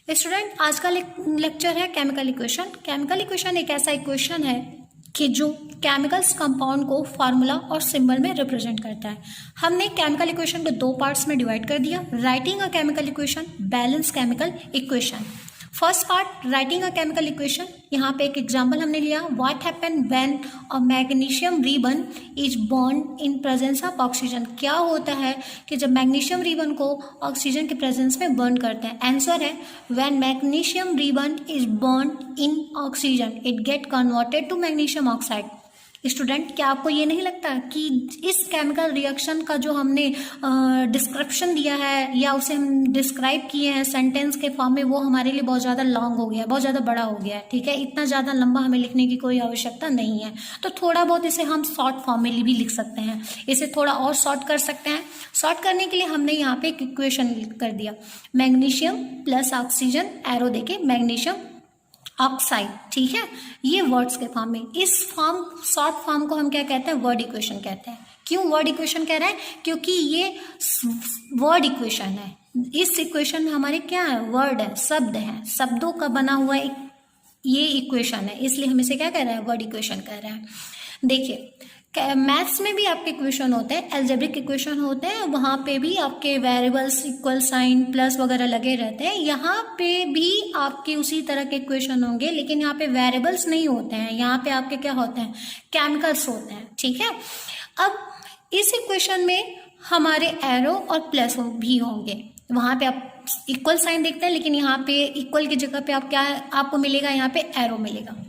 Student, आज का lecture है केमिकल इक्वेशन। केमिकल इक्वेशन एक ऐसा इक्वेशन है कि जो केमिकल्स कंपाउंड को फार्मूला और सिंबल में रिप्रेजेंट करता है। हमने केमिकल इक्वेशन को दो पार्ट्स में डिवाइड कर दिया, writing a chemical equation, balance chemical equation. First part writing a chemical equation, यहाँ पे एक एग्जांपल हमने लिया, what happen when a magnesium ribbon is bond in presence of oxygen. क्या होता है कि जब मैग्नीशियम रिबन को ऑक्सीजन के प्रेजेंस में बर्न करते हैं। आंसर है when magnesium ribbon is bond in oxygen it get converted to magnesium oxide. Student, क्या आपको ये नहीं लगता कि इस केमिकल रिएक्शन का जो हमने डिस्क्रिप्शन दिया है या उसे हम डिस्क्राइब किए हैं सेंटेंस के फॉर्म में, वो हमारे लिए बहुत ज़्यादा लॉन्ग हो गया है, बहुत ज़्यादा बड़ा हो गया है। ठीक है, इतना ज़्यादा लंबा हमें लिखने की कोई आवश्यकता नहीं है, तो थोड़ा बहुत इसे हम शॉर्ट फॉर्म में भी लिख सकते हैं, इसे थोड़ा और शॉर्ट कर सकते हैं। शॉर्ट करने के लिए हमने यहाँ पे एक इक्वेशन कर दिया, मैग्नीशियम प्लस ऑक्सीजन, एरो देके मैग्नीशियम ऑक्साइड। ठीक है, ये वर्ड्स के फॉर्म में, इस फॉर्म शॉर्ट फॉर्म को हम क्या कहते हैं, वर्ड इक्वेशन कहते हैं। क्यों वर्ड इक्वेशन कह रहे हैं? क्योंकि ये वर्ड इक्वेशन है। इस इक्वेशन में हमारे क्या है, वर्ड है, शब्द है, शब्दों का बना हुआ एक ये इक्वेशन है, इसलिए हम इसे क्या कह रहे हैं, वर्ड इक्वेशन कह रहे हैं। देखिए, मैथ्स में भी आपके इक्वेशन होते हैं, एल्जेब्रिक इक्वेशन होते हैं, वहाँ पे भी आपके वेरिएबल्स इक्वल साइन प्लस वगैरह लगे रहते हैं। यहाँ पे भी आपके उसी तरह के इक्वेशन होंगे, लेकिन यहाँ पे वेरिएबल्स नहीं होते हैं, यहाँ पे आपके क्या होते हैं, केमिकल्स होते हैं। ठीक है, अब इस इक्वेशन में हमारे एरो और प्लस भी होंगे। वहाँ पे आप इक्वल साइन देखते हैं, लेकिन यहाँ पे इक्वल की जगह पे आप क्या आपको मिलेगा, यहाँ पे एरो मिलेगा।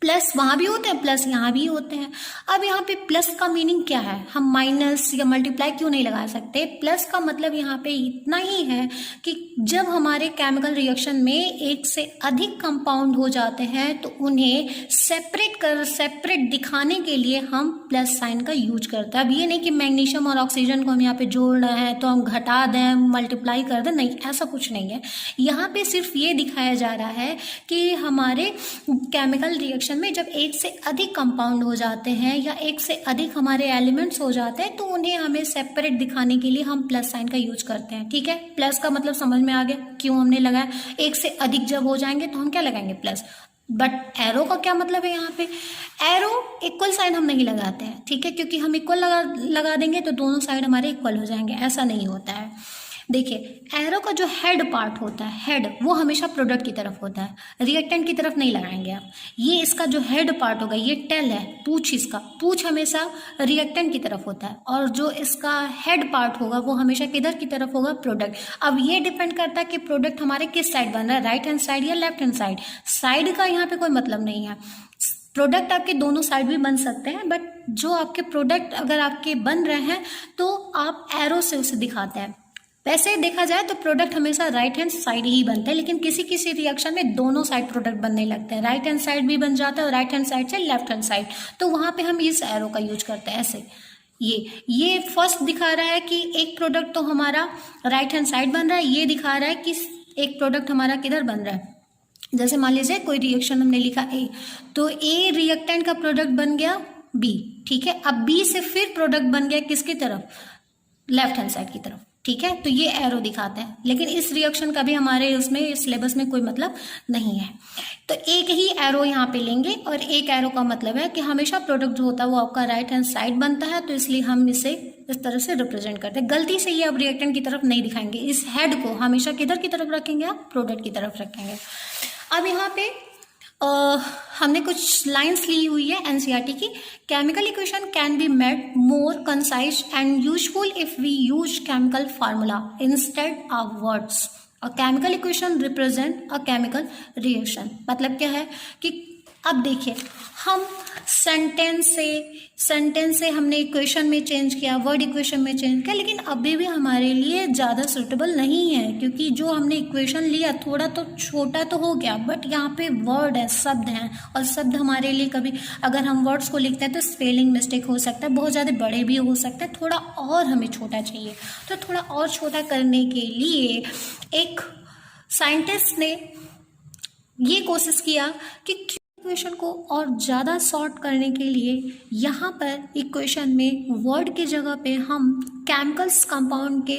प्लस वहाँ भी होते हैं, प्लस यहाँ भी होते हैं। अब यहाँ पे प्लस का मीनिंग क्या है, हम माइनस या मल्टीप्लाई क्यों नहीं लगा सकते? प्लस का मतलब यहाँ पे इतना ही है कि जब हमारे केमिकल रिएक्शन में एक से अधिक कंपाउंड हो जाते हैं तो उन्हें सेपरेट दिखाने के लिए हम प्लस साइन का यूज करते हैं। अब ये नहीं कि मैग्नीशियम और ऑक्सीजन को हम यहाँ पे जोड़ रहे हैं तो हम घटा दें, मल्टीप्लाई कर दें, नहीं, ऐसा कुछ नहीं है। यहाँ पे सिर्फ ये दिखाया जा रहा है कि हमारे केमिकल रिएक्शन में जब एक से अधिक कंपाउंड हो जाते हैं या एक से अधिक हमारे एलिमेंट्स हो जाते हैं तो उन्हें हमें सेपरेट दिखाने के लिए हम प्लस साइन का यूज करते हैं। ठीक है, प्लस का मतलब समझ में आ गया क्यों हमने लगाया। एक से अधिक जब हो जाएंगे तो हम क्या लगाएंगे, प्लस। बट एरो का क्या मतलब है, यहाँ पे एरो इक्वल साइन हम नहीं लगाते हैं। ठीक है, क्योंकि हम इक्वल लगा देंगे तो दोनों साइड हमारे इक्वल हो जाएंगे, ऐसा नहीं होता है। देखिए, एरो का जो हेड पार्ट होता है, हेड, वो हमेशा प्रोडक्ट की तरफ होता है, रिएक्टेंट की तरफ नहीं लगाएंगे आप। ये इसका जो हेड पार्ट होगा, ये टेल है, पूछ, इसका पूछ हमेशा रिएक्टेंट की तरफ होता है, और जो इसका हेड पार्ट होगा वो हमेशा किधर की तरफ होगा, प्रोडक्ट। अब ये डिपेंड करता है कि प्रोडक्ट हमारे किस साइड बन रहा है, राइट हैंड साइड या लेफ्ट हैंड साइड। साइड का यहाँ पे कोई मतलब नहीं है, प्रोडक्ट आपके दोनों साइड भी बन सकते हैं, बट जो आपके प्रोडक्ट अगर आपके बन रहे हैं तो आप एरो से उसे दिखाते हैं। वैसे देखा जाए तो प्रोडक्ट हमेशा राइट हैंड साइड ही बनता है, लेकिन किसी किसी रिएक्शन में दोनों साइड प्रोडक्ट बनने लगते हैं, राइट हैंड साइड भी बन जाता है और राइट हैंड साइड से लेफ्ट हैंड साइड, तो वहाँ पे हम इस एरो का यूज करते हैं ऐसे। ये फर्स्ट दिखा रहा है कि एक प्रोडक्ट तो हमारा राइट हैंड साइड बन रहा है, ये दिखा रहा है कि एक प्रोडक्ट हमारा किधर बन रहा है। जैसे मान लीजिए कोई रिएक्शन हमने लिखा ए, तो ए रिएक्टेंट का प्रोडक्ट बन गया बी। ठीक है, अब बी से फिर प्रोडक्ट बन गया किसकी तरफ, लेफ्ट हैंड साइड की तरफ। ठीक है, तो ये एरो दिखाते हैं, लेकिन इस रिएक्शन का भी हमारे उसमें सिलेबस में कोई मतलब नहीं है, तो एक ही एरो यहाँ पे लेंगे, और एक एरो का मतलब है कि हमेशा प्रोडक्ट जो होता है वो आपका राइट हैंड साइड बनता है, तो इसलिए हम इसे इस तरह से रिप्रेजेंट करते हैं। गलती से ये आप रिएक्टेंट की तरफ नहीं दिखाएंगे, इस हेड को हमेशा किधर की तरफ रखेंगे, आप प्रोडक्ट की तरफ रखेंगे। अब यहाँ पे हमने कुछ लाइंस ली हुई है एनसीईआरटी की। Chemical equation can be made more concise and useful if we use chemical formula instead of words. A chemical equation represent a chemical reaction. मतलब क्या है कि अब देखिए, हम सेंटेंस से हमने इक्वेशन में चेंज किया, वर्ड इक्वेशन में चेंज किया, लेकिन अभी भी हमारे लिए ज़्यादा सूटेबल नहीं है, क्योंकि जो हमने इक्वेशन लिया थोड़ा तो छोटा तो हो गया, बट यहाँ पे वर्ड है, शब्द हैं, और शब्द हमारे लिए कभी अगर हम वर्ड्स को लिखते हैं तो स्पेलिंग मिस्टेक हो सकता है, बहुत ज़्यादा बड़े भी हो सकते हैं, थोड़ा और हमें छोटा चाहिए। तो थोड़ा और छोटा करने के लिए एक साइंटिस्ट ने ये कोशिश किया कि इक्वेशन को और ज़्यादा सॉर्ट करने के लिए यहाँ पर इक्वेशन में वर्ड की जगह पे हम केमिकल्स कंपाउंड के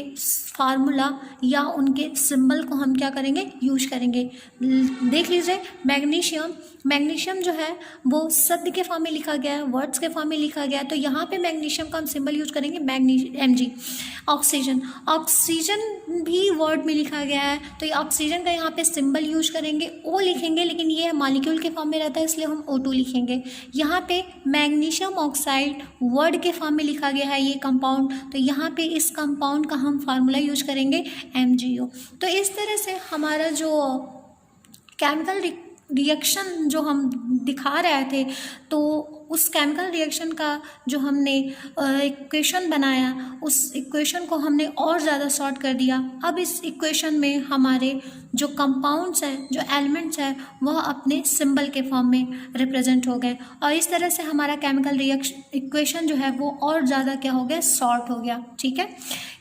फार्मूला या उनके सिंबल को हम क्या करेंगे, यूज करेंगे। देख लीजिए, मैग्नीशियम जो है वो शब्द के फॉर्म में लिखा गया है, वर्ड्स के फॉर्म में लिखा गया है, तो यहाँ पे मैग्नीशियम का हम सिंबल यूज करेंगे Mg। ऑक्सीजन भी वर्ड में लिखा गया है, तो ये ऑक्सीजन का यहाँ पे सिंबल यूज करेंगे, O लिखेंगे, लेकिन ये मॉलिक्यूल के फॉर्म में रहता है इसलिए हम O2 लिखेंगे। यहाँ पे मैग्नीशियम ऑक्साइड वर्ड के फॉर्म में लिखा गया है ये कंपाउंड, तो यहाँ पे इस कंपाउंड का हम फार्मूला यूज करेंगे MgO। तो इस तरह से हमारा जो केमिकल रिएक्शन जो हम दिखा रहे थे, तो उस केमिकल रिएक्शन का जो हमने इक्वेशन बनाया, उस इक्वेशन को हमने और ज़्यादा सॉर्ट कर दिया। अब इस इक्वेशन में हमारे जो कंपाउंड्स हैं, जो एलिमेंट्स हैं, वह अपने सिंबल के फॉर्म में रिप्रेजेंट हो गए, और इस तरह से हमारा केमिकल रिएक्शन इक्वेशन जो है वो और ज़्यादा क्या हो गया, सॉर्ट हो गया। ठीक है,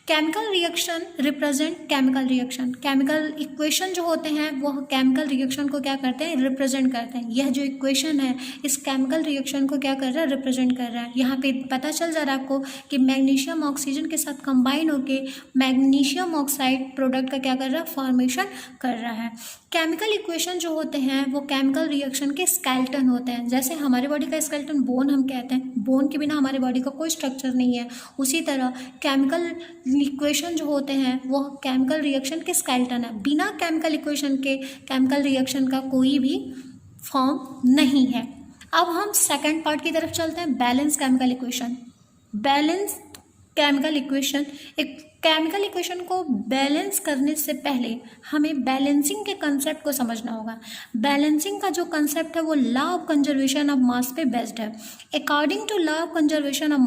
chemical reaction represent chemical reaction. Chemical equation जो होते हैं वो केमिकल रिएक्शन को क्या करते हैं, रिप्रेजेंट करते हैं। यह जो इक्वेशन है इस केमिकल रिएक्शन को क्या कर रहा है, रिप्रेजेंट कर रहा है। यहाँ पे पता चल जा रहा है आपको कि मैग्नीशियम ऑक्सीजन के साथ कंबाइन होके मैग्नीशियम ऑक्साइड प्रोडक्ट का क्या कर रहा है, फॉर्मेशन कर रहा है। केमिकल इक्वेशन जो होते हैं वो केमिकल रिएक्शन के स्केलेटन होते हैं। जैसे हमारे बॉडी का स्केलेटन बोन हम कहते हैं, बोन के बिना हमारे बॉडी का कोई स्ट्रक्चर नहीं है, उसी तरह केमिकल इक्वेशन जो होते हैं वो केमिकल रिएक्शन के स्केलेटन है। बिना केमिकल इक्वेशन के केमिकल रिएक्शन का कोई भी फॉर्म नहीं है। अब हम सेकंड पार्ट की तरफ चलते हैं, balance chemical equation. Balance chemical equation, एक केमिकल इक्वेशन को बैलेंस करने से पहले हमें बैलेंसिंग के कंसेप्ट को समझना होगा। बैलेंसिंग का जो कंसेप्ट है वो law of conservation of mass पे बेस्ड है। According to law of conservation of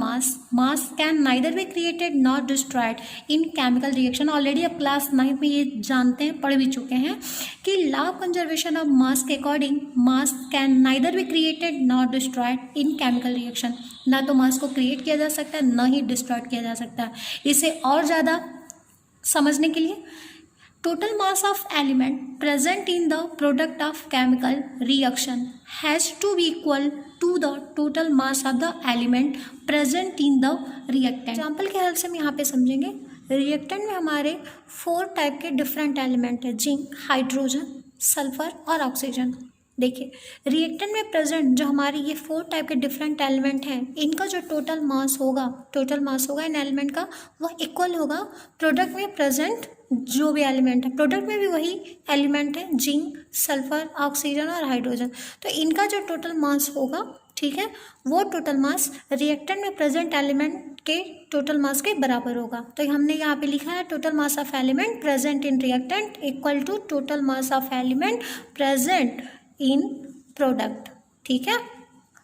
mass can neither be created not destroyed in chemical reaction. Already आप क्लास 9 में ये जानते हैं, पढ़ भी चुके हैं कि law of conservation of mass के according mass can neither be created not destroyed in chemical reaction. ना तो मास को क्रिएट किया जा सकता है, ना ही डिस्ट्रॉयड किया जा सकता है। इसे और ज़्यादा समझने के लिए, total mass of element present in the product of chemical reaction has to be equal to the total mass of the element present in the reactant. Example के हेल्प से हम यहाँ पे समझेंगे। रिएक्टेंट में हमारे 4 टाइप के डिफरेंट एलिमेंट है, जिंक, हाइड्रोजन, सल्फर और ऑक्सीजन। देखिए, रिएक्टेंट में प्रेजेंट जो हमारे ये 4 टाइप के डिफरेंट एलिमेंट हैं, इनका जो टोटल मास होगा इन एलिमेंट का, वह इक्वल होगा प्रोडक्ट में प्रेजेंट जो भी एलिमेंट है। प्रोडक्ट में भी वही एलिमेंट है, जिंक, सल्फर, ऑक्सीजन और हाइड्रोजन। तो इनका जो टोटल मास होगा, ठीक है, वो टोटल मास रिएक्टेंट में प्रेजेंट एलिमेंट के टोटल मास के बराबर होगा। तो हमने यहाँ पे लिखा है total mass of element present in reactant equal to total mass of element present in product. ठीक है,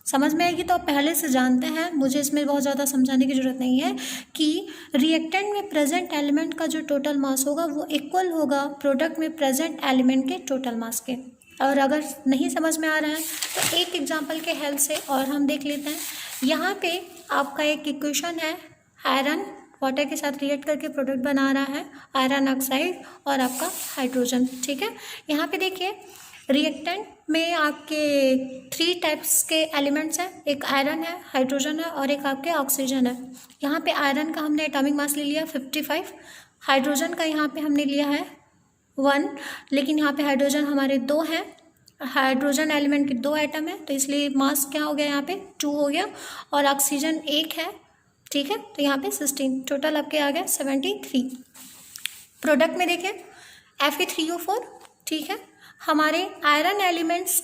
समझ में आएगी तो आप पहले से जानते हैं, मुझे इसमें बहुत ज़्यादा समझाने की ज़रूरत नहीं है कि रिएक्टेंट में प्रेजेंट एलिमेंट का जो टोटल मास होगा वो इक्वल होगा प्रोडक्ट में प्रेजेंट एलिमेंट के टोटल मास के। और अगर नहीं समझ में आ रहा है तो एक एग्जांपल के हेल्प से और हम देख लेते हैं। यहाँ पे आपका एक इक्वेशन है, आयरन वाटर के साथ रिएक्ट करके प्रोडक्ट बना रहा है, आयरन ऑक्साइड और आपका हाइड्रोजन। ठीक है, यहाँ पे देखिए रिएक्टेंट में आपके 3 टाइप्स के एलिमेंट्स हैं, एक आयरन है, हाइड्रोजन है और एक आपके ऑक्सीजन है। यहाँ पे आयरन का हमने एटॉमिक मास ले लिया 55, हाइड्रोजन का यहाँ पे हमने लिया है 1, लेकिन यहाँ पे हाइड्रोजन हमारे 2 हैं, हाइड्रोजन एलिमेंट के 2 एटम है, तो इसलिए मास क्या हो गया, यहाँ पे 2 हो गया, और ऑक्सीजन 1 है। ठीक है, तो यहाँ पे 16, टोटल आपके आ गया 73। प्रोडक्ट में देखिए Fe3O4। ठीक है, हमारे आयरन एलिमेंट्स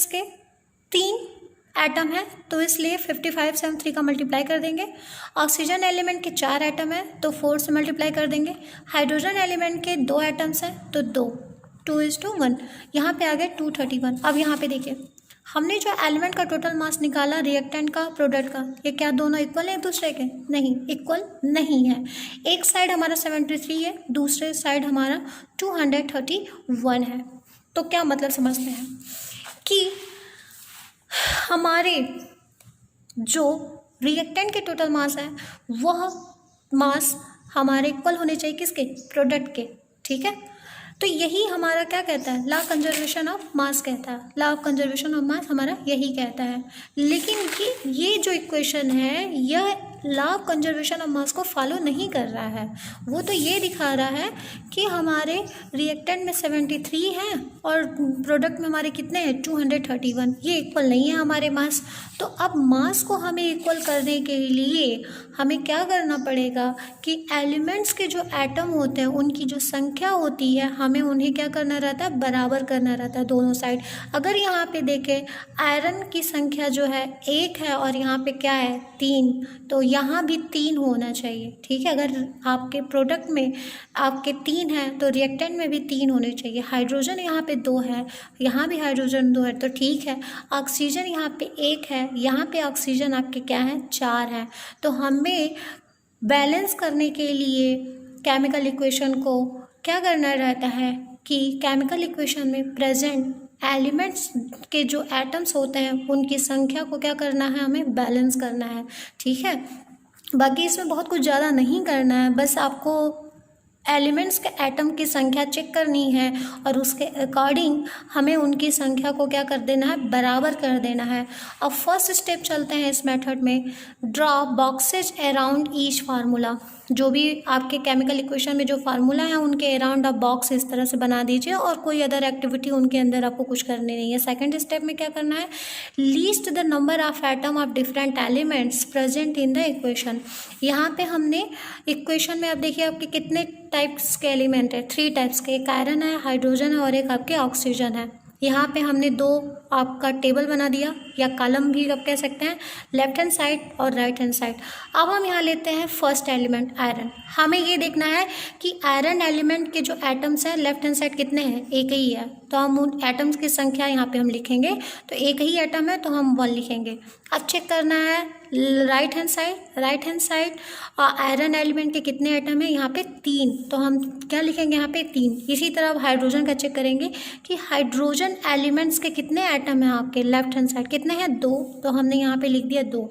के 3 एटम है, तो इसलिए 55 से हम 3 का मल्टीप्लाई कर देंगे। ऑक्सीजन एलिमेंट के 4 एटम है, तो 4 से मल्टीप्लाई कर देंगे। हाइड्रोजन एलिमेंट के 2 एटम्स हैं, तो 2:1, यहाँ पे आ गए 231। अब यहाँ पे देखिए, हमने जो एलिमेंट का टोटल मास निकाला रिएक्टेंट का, प्रोडक्ट का, ये क्या दोनों इक्वल है एक दूसरे के? नहीं, इक्वल नहीं है। एक साइड हमारा 73 है, दूसरे साइड हमारा 231 है। तो क्या मतलब समझते हैं कि हमारे जो रिएक्टेंट के टोटल मास है वह मास हमारे इक्वल होने चाहिए किसके? प्रोडक्ट के। ठीक है, तो यही हमारा क्या कहता है, लॉ कंजर्वेशन ऑफ मास कहता है, लॉ ऑफ कंजर्वेशन ऑफ मास हमारा यही कहता है। लेकिन कि ये जो इक्वेशन है यह लॉ ऑफ कंजर्वेशन ऑफ मास को फॉलो नहीं कर रहा है। वो तो ये दिखा रहा है कि हमारे रिएक्टेंट में 73 हैं और प्रोडक्ट में हमारे कितने हैं 231, ये इक्वल नहीं है हमारे मास। तो अब मास को हमें इक्वल करने के लिए हमें क्या करना पड़ेगा कि एलिमेंट्स के जो एटम होते हैं उनकी जो संख्या होती है हमें उन्हें क्या करना रहता है, बराबर करना रहता है दोनों साइड। अगर यहाँ पे देखें आयरन की संख्या जो है 1 है और यहाँ पे क्या है 3, तो यहाँ भी 3 होना चाहिए, ठीक है। अगर आपके प्रोडक्ट में आपके 3 है तो रिएक्टेंट में भी 3 होने चाहिए। हाइड्रोजन यहाँ पे 2 है, यहाँ भी हाइड्रोजन 2 है तो ठीक है। ऑक्सीजन यहाँ पे 1 है, यहाँ पे ऑक्सीजन आपके क्या है 4 है। तो हमें बैलेंस करने के लिए केमिकल इक्वेशन को क्या करना रहता है कि केमिकल इक्वेशन में प्रेजेंट एलिमेंट्स के जो एटम्स होते हैं उनकी संख्या को क्या करना है, हमें बैलेंस करना है, ठीक है। बाकी इसमें बहुत कुछ ज़्यादा नहीं करना है, बस आपको एलिमेंट्स के एटम की संख्या चेक करनी है और उसके अकॉर्डिंग हमें उनकी संख्या को क्या कर देना है, बराबर कर देना है। अब फर्स्ट स्टेप चलते हैं इस मेथड में, draw boxes around each formula. जो भी आपके केमिकल इक्वेशन में जो फार्मूला है उनके अराउंड आप बॉक्स इस तरह से बना दीजिए और कोई अदर एक्टिविटी उनके अंदर आपको कुछ करनी नहीं है। सेकंड स्टेप में क्या करना है, least the number of atom of different elements present in the equation. यहाँ पे हमने इक्वेशन में अब देखिए आपके कितने टाइप्स के एलिमेंट है, 3 टाइप्स के, एक आयरन है, हाइड्रोजन है और एक आपके ऑक्सीजन है। यहाँ पे हमने 2 आपका टेबल बना दिया या कॉलम भी आप कह सकते हैं, लेफ्ट हैंड साइड और राइट हैंड साइड। अब हम यहाँ लेते हैं फर्स्ट एलिमेंट आयरन। हमें ये देखना है कि आयरन एलिमेंट के जो एटम्स हैं लेफ्ट हैंड साइड कितने हैं, एक ही है, तो हम उन एटम्स की संख्या यहाँ पे हम लिखेंगे, तो एक ही एटम है तो हम 1 लिखेंगे। अब चेक करना है right hand side iron element के कितने एटम है, यहाँ पे 3, तो हम क्या लिखेंगे यहाँ पे 3। इसी तरह अब हाइड्रोजन का चेक करेंगे कि हाइड्रोजन एलिमेंट्स के कितने एटम हैं आपके लेफ्ट हैंड साइड, कितने हैं 2, तो हमने यहाँ पे लिख दिया 2,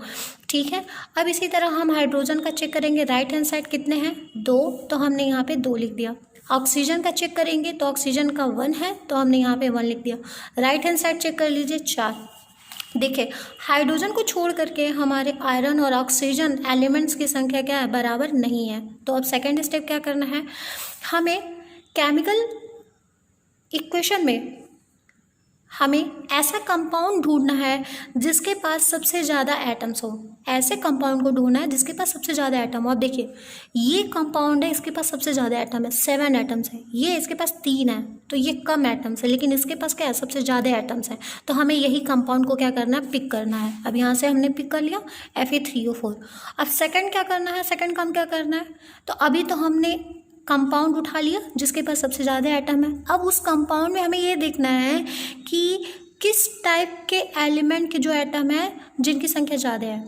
ठीक है। अब इसी तरह हम हाइड्रोजन का चेक करेंगे राइट हैंड साइड कितने हैं 2, तो हमने यहाँ पे 2 लिख दिया। ऑक्सीजन का चेक करेंगे तो ऑक्सीजन का 1 है तो हमने यहाँ पे 1 लिख दिया। राइट हैंड साइड चेक कर लीजिए 4। देखिए हाइड्रोजन को छोड़ करके हमारे आयरन और ऑक्सीजन एलिमेंट्स की संख्या क्या है, बराबर नहीं है। तो अब सेकेंड स्टेप क्या करना है, हमें केमिकल इक्वेशन में हमें ऐसा कंपाउंड ढूंढना है जिसके पास सबसे ज़्यादा एटम्स हो। ऐसे कंपाउंड को ढूंढना है जिसके पास सबसे ज़्यादा एटम हो। अब देखिए ये कंपाउंड है, इसके पास सबसे ज़्यादा एटम है, 7 एटम्स है, ये इसके पास 3 है तो ये कम एटम्स है, लेकिन इसके पास क्या है, सबसे ज़्यादा एटम्स हैं। तो हमें यही कंपाउंड को क्या करना है, पिक करना है। अब यहाँ से हमने पिक कर लिया Fe3O4। अब सेकेंड क्या करना है, सेकेंड काम क्या करना है, तो अभी तो हमने कंपाउंड उठा लिया जिसके पास सबसे ज़्यादा एटम है। अब उस कंपाउंड में हमें ये देखना है कि किस टाइप के एलिमेंट के जो एटम है जिनकी संख्या ज़्यादा है।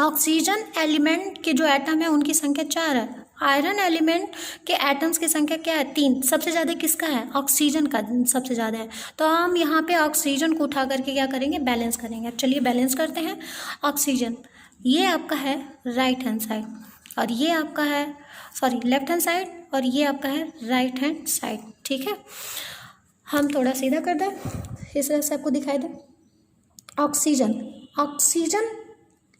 ऑक्सीजन एलिमेंट के जो एटम है उनकी संख्या 4 है। आयरन एलिमेंट के एटम्स की संख्या क्या है, 3। सबसे ज़्यादा किसका है, ऑक्सीजन का सबसे ज़्यादा है। तो हम यहाँ पे ऑक्सीजन को उठा करके क्या करेंगे, बैलेंस करेंगे। अब चलिए बैलेंस करते हैं। ऑक्सीजन ये आपका है राइट हैंड साइड और ये आपका है लेफ्ट हैंड साइड और ये आपका है राइट हैंड साइड, ठीक है। हम थोड़ा सीधा कर दें, इस तरह से आपको दिखाई दे। ऑक्सीजन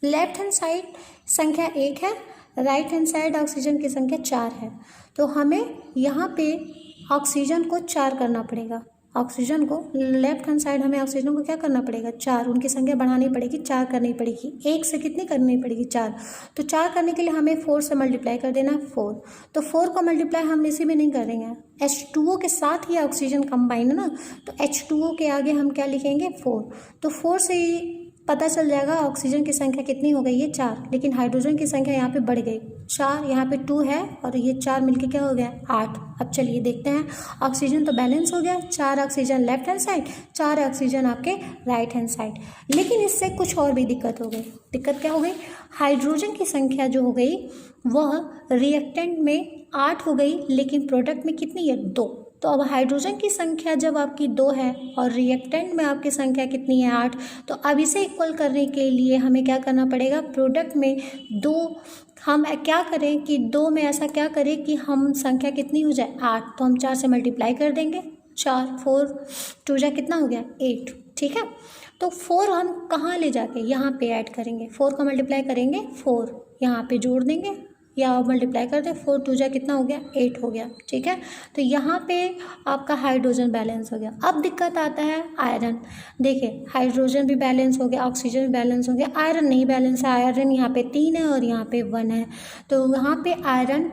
लेफ्ट हैंड साइड संख्या 1 है, राइट हैंड साइड ऑक्सीजन की संख्या 4 है। तो हमें यहाँ पे ऑक्सीजन को 4 करना पड़ेगा। ऑक्सीजन को लेफ्ट हैंड साइड हमें ऑक्सीजन को क्या करना पड़ेगा, 4, उनकी संख्या बढ़ानी पड़ेगी, 4 करनी पड़ेगी। 1 से कितनी करनी पड़ेगी, 4। तो 4 करने के लिए हमें 4 से मल्टीप्लाई कर देना 4। तो 4 को मल्टीप्लाई हम इसी में नहीं करेंगे, H2O के साथ ही ऑक्सीजन कंबाइन है ना, तो H2O के आगे हम क्या लिखेंगे 4। तो 4 से ही पता चल जाएगा ऑक्सीजन की संख्या कितनी हो गई है, 4। लेकिन हाइड्रोजन की संख्या यहाँ पे बढ़ गई, 4 यहाँ पे 2 है और ये 4 मिलके क्या हो गया 8। अब चलिए देखते हैं, ऑक्सीजन तो बैलेंस हो गया, 4 oxygen left hand side, 4 oxygen आपके राइट हैंड साइड। लेकिन इससे कुछ और भी दिक्कत हो गई। दिक्कत क्या हो गई, हाइड्रोजन की संख्या जो हो गई वह रिएक्टेंट में 8 हो गई, लेकिन प्रोडक्ट में कितनी है 2। तो अब हाइड्रोजन की संख्या जब आपकी 2 है और रिएक्टेंट में आपकी संख्या कितनी है 8, तो अब इसे इक्वल करने के लिए हमें क्या करना पड़ेगा, प्रोडक्ट में 2 हम क्या करें कि 2 में ऐसा क्या करें कि हम संख्या कितनी हो जाए 8, तो हम 4 से मल्टीप्लाई कर देंगे, 4 4 2 जा कितना हो गया 8, ठीक है। तो 4 हम कहाँ ले जाके यहाँ पे ऐड करेंगे, 4 का मल्टीप्लाई करेंगे 4 यहाँ पे जोड़ देंगे या मल्टीप्लाई कर दे, 4 2 जा कितना हो गया 8 हो गया, ठीक है। तो यहाँ पे आपका हाइड्रोजन बैलेंस हो गया। अब दिक्कत आता है आयरन। देखिए हाइड्रोजन भी बैलेंस हो गया, ऑक्सीजन भी बैलेंस हो गया, आयरन नहीं बैलेंस है। आयरन यहाँ पे 3 है और यहाँ पे 1 है। तो यहाँ पे आयरन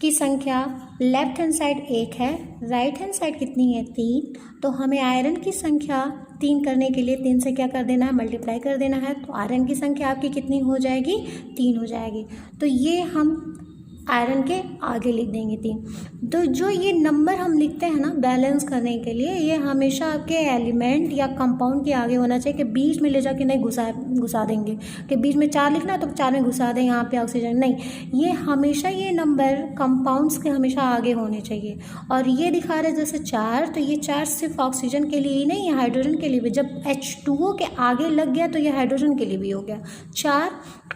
की संख्या लेफ्ट हैंड साइड 1 है, राइट हैंड साइड कितनी है 3। तो हमें आयरन की संख्या 3 करने के लिए 3 से क्या कर देना है, मल्टीप्लाई कर देना है। तो आयरन की संख्या आपकी कितनी हो जाएगी, 3 हो जाएगी। तो ये हम आयरन के आगे लिख देंगे 3। तो जो ये नंबर हम लिखते हैं ना बैलेंस करने के लिए, ये हमेशा आपके एलिमेंट या कंपाउंड के आगे होना चाहिए कि बीच में ले जाके नहीं घुसा देंगे कि बीच में 4 लिखना तो 4 में घुसा दें यहाँ पे ऑक्सीजन, नहीं, ये हमेशा ये नंबर कंपाउंड्स के हमेशा आगे होने चाहिए। और ये दिखा रहे जैसे 4, तो ये 4 सिर्फ ऑक्सीजन के लिए ही नहीं, ये हाइड्रोजन के लिए भी। जब H2O के आगे लग गया तो ये हाइड्रोजन के लिए भी हो गया 4।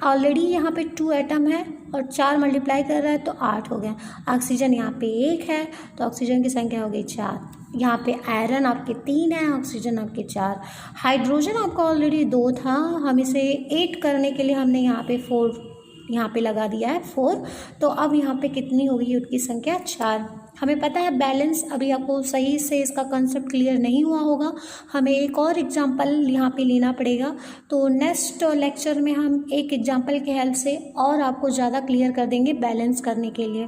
ऑलरेडी यहाँ पे 2 एटम है और 4 मल्टीप्लाई कर रहा है तो 8 हो गया। ऑक्सीजन यहाँ पे 1 है तो ऑक्सीजन की संख्या हो गई 4। यहाँ पे आयरन आपके 3 है, ऑक्सीजन आपके 4। हाइड्रोजन आपका ऑलरेडी 2 था, हम इसे 8 करने के लिए हमने यहाँ पे 4 यहाँ पे लगा दिया है 4। तो अब यहाँ पे कितनी होगी उनकी संख्या 4। हमें पता है बैलेंस, अभी आपको सही से इसका कंसेप्ट क्लियर नहीं हुआ होगा, हमें एक और एग्जांपल यहाँ पे लेना पड़ेगा। तो नेक्स्ट लेक्चर में हम एक एग्जांपल के हेल्प से और आपको ज़्यादा क्लियर कर देंगे बैलेंस करने के लिए।